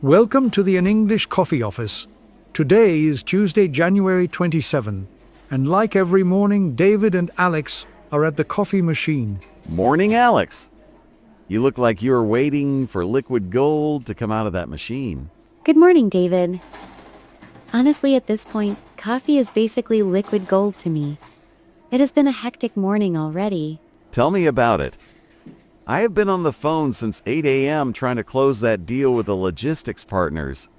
Welcome to the An English Coffee Office. Today is Tuesday, January 27, and like every morning, David and Alex are at the coffee machine. Morning, Alex. You look like you're waiting for liquid gold to come out of that machine. Good morning, David. Honestly, at this point, coffee is basically liquid gold to me. It has been a hectic morning already. Tell me about it. I have been on the phone since 8 a.m. trying to close that deal with the logistics partners.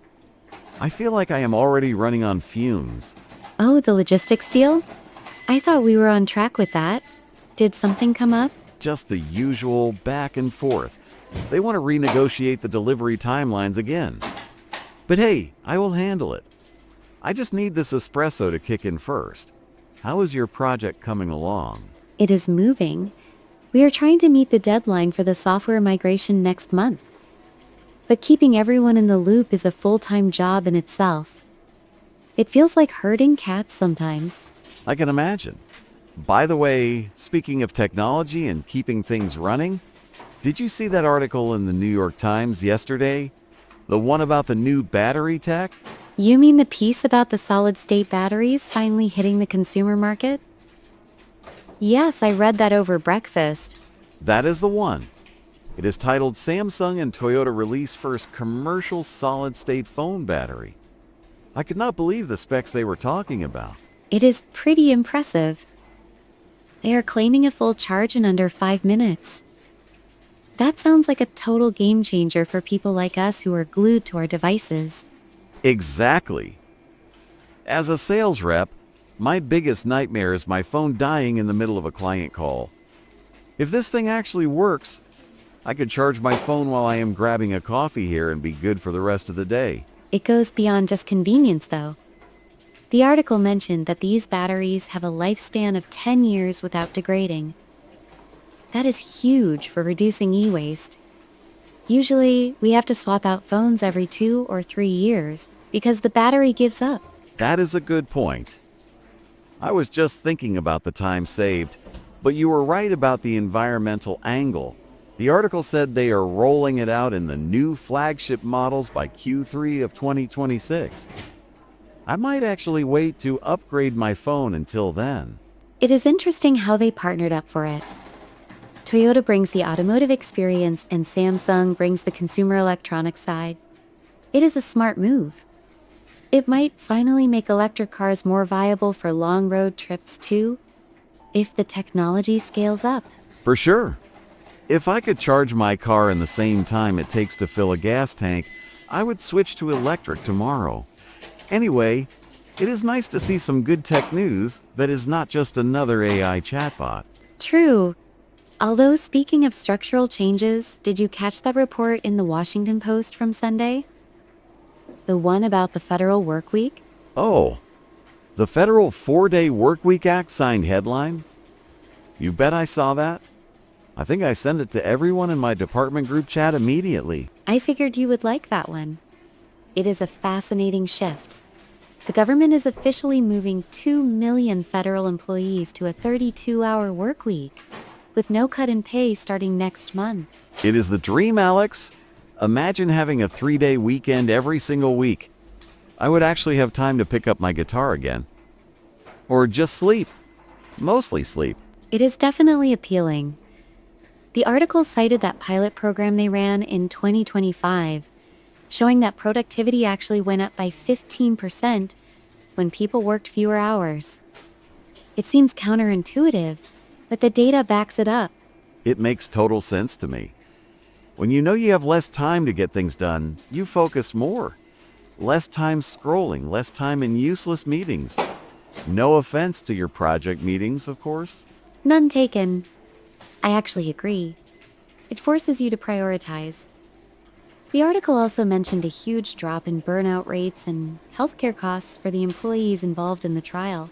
I feel like I am already running on fumes. Oh, the logistics deal? I thought we were on track with that. Did something come up? Just the usual back and forth. They want to renegotiate the delivery timelines again. But hey, I will handle it. I just need this espresso to kick in first. How is your project coming along? It is moving. We are trying to meet the deadline for the software migration next month. But keeping everyone in the loop is a full-time job in itself. It feels like herding cats sometimes. I can imagine. By the way, speaking of technology and keeping things running, did you see that article in the New York Times yesterday? The one about the new battery tech? You mean the piece about the solid-state batteries finally hitting the consumer market? Yes, I read that over breakfast. That is the one. It is titled Samsung and Toyota Release First Commercial Solid-State Phone Battery. I could not believe the specs they were talking about. It is pretty impressive. They are claiming a full charge in under 5 minutes. That sounds like a total game changer for people like us who are glued to our devices. Exactly. As a sales rep, my biggest nightmare is my phone dying in the middle of a client call. If this thing actually works, I could charge my phone while I am grabbing a coffee here and be good for the rest of the day. It goes beyond just convenience, though. The article mentioned that these batteries have a lifespan of 10 years without degrading. That is huge for reducing e-waste. Usually, we have to swap out phones every 2 or 3 years because the battery gives up. That is a good point. I was just thinking about the time saved, but you were right about the environmental angle. The article said they are rolling it out in the new flagship models by Q3 of 2026. I might actually wait to upgrade my phone until then. It is interesting how they partnered up for it. Toyota brings the automotive experience and Samsung brings the consumer electronics side. It is a smart move. It might finally make electric cars more viable for long road trips too, if the technology scales up. For sure. If I could charge my car in the same time it takes to fill a gas tank, I would switch to electric tomorrow. Anyway, it is nice to see some good tech news that is not just another AI chatbot. True. Although speaking of structural changes, did you catch that report in the Washington Post from Sunday? The one about the federal work week? Oh, the Federal 4-Day Workweek Act signed headline? You bet I saw that. I think I sent it to everyone in my department group chat immediately. I figured you would like that one. It is a fascinating shift. The government is officially moving 2 million federal employees to a 32-hour work week, with no cut in pay starting next month. It is the dream, Alex. Imagine having a 3-day weekend every single week. I would actually have time to pick up my guitar again. Or just sleep. Mostly sleep. It is definitely appealing. The article cited that pilot program they ran in 2025, showing that productivity actually went up by 15% when people worked fewer hours. It seems counterintuitive, but the data backs it up. It makes total sense to me. When you know you have less time to get things done, you focus more. Less time scrolling, less time in useless meetings. No offense to your project meetings, of course. None taken. I actually agree. It forces you to prioritize. The article also mentioned a huge drop in burnout rates and healthcare costs for the employees involved in the trial.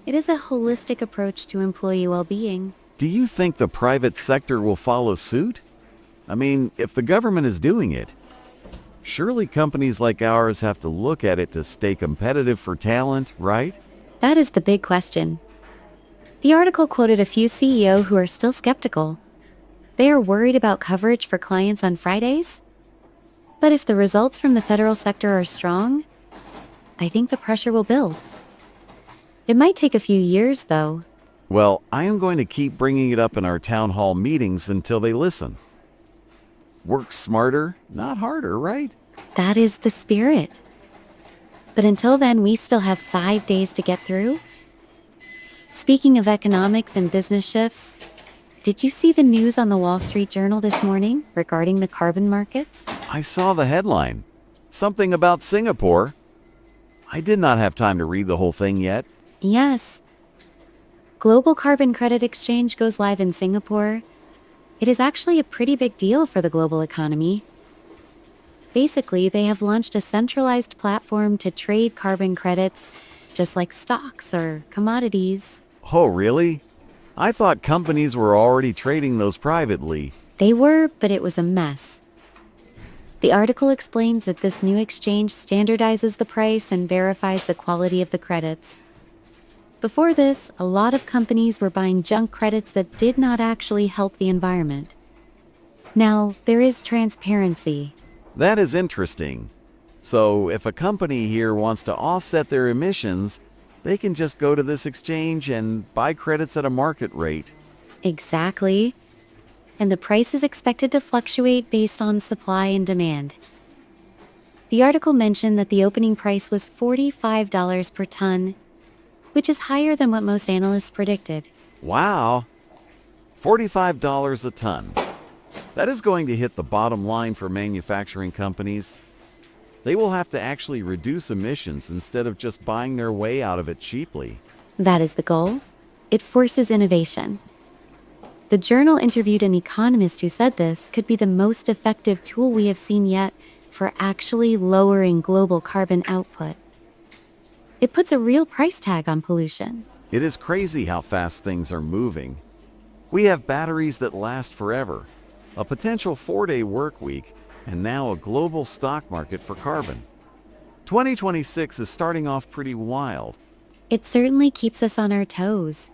It is a holistic approach to employee well-being. Do you think the private sector will follow suit? I mean, if the government is doing it, surely companies like ours have to look at it to stay competitive for talent, right? That is the big question. The article quoted a few CEOs who are still skeptical. They are worried about coverage for clients on Fridays? But if the results from the federal sector are strong, I think the pressure will build. It might take a few years, though. Well, I am going to keep bringing it up in our town hall meetings until they listen. Work smarter, not harder, right? That is the spirit. But until then, we still have 5 days to get through. Speaking of economics and business shifts, did you see the news on the Wall Street Journal this morning regarding the carbon markets? I saw the headline. Something about Singapore. I did not have time to read the whole thing yet. Yes. Global carbon credit exchange goes live in Singapore. It is actually a pretty big deal for the global economy. Basically, they have launched a centralized platform to trade carbon credits, just like stocks or commodities. Oh, really? I thought companies were already trading those privately. They were, but it was a mess. The article explains that this new exchange standardizes the price and verifies the quality of the credits. Before this, a lot of companies were buying junk credits that did not actually help the environment. Now, there is transparency. That is interesting. So, if a company here wants to offset their emissions, they can just go to this exchange and buy credits at a market rate. Exactly. And the price is expected to fluctuate based on supply and demand. The article mentioned that the opening price was $45 per ton, which is higher than what most analysts predicted. Wow! $45 a ton. That is going to hit the bottom line for manufacturing companies. They will have to actually reduce emissions instead of just buying their way out of it cheaply. That is the goal. It forces innovation. The journal interviewed an economist who said this could be the most effective tool we have seen yet for actually lowering global carbon output. It puts a real price tag on pollution. It is crazy how fast things are moving. We have batteries that last forever, a potential 4-day work week, and now a global stock market for carbon. 2026 is starting off pretty wild. It certainly keeps us on our toes.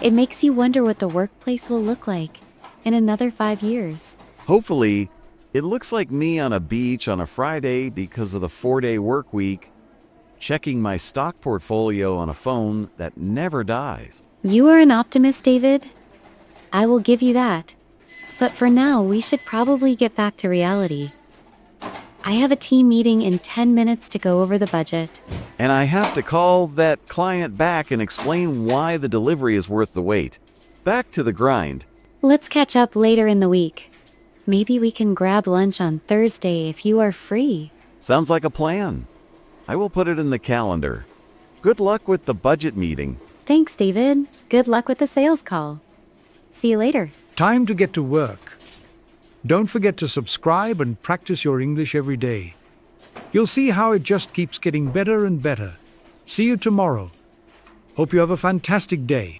It makes you wonder what the workplace will look like in another 5 years. Hopefully, it looks like me on a beach on a Friday because of the 4-day work week, checking my stock portfolio on a phone that never dies. You are an optimist, David. I will give you that. But for now, we should probably get back to reality. I have a team meeting in 10 minutes to go over the budget. And I have to call that client back and explain why the delivery is worth the wait. Back to the grind. Let's catch up later in the week. Maybe we can grab lunch on Thursday if you are free. Sounds like a plan. I will put it in the calendar. Good luck with the budget meeting. Thanks, David. Good luck with the sales call. See you later. Time to get to work. Don't forget to subscribe and practice your English every day. You'll see how it just keeps getting better and better. See you tomorrow. Hope you have a fantastic day.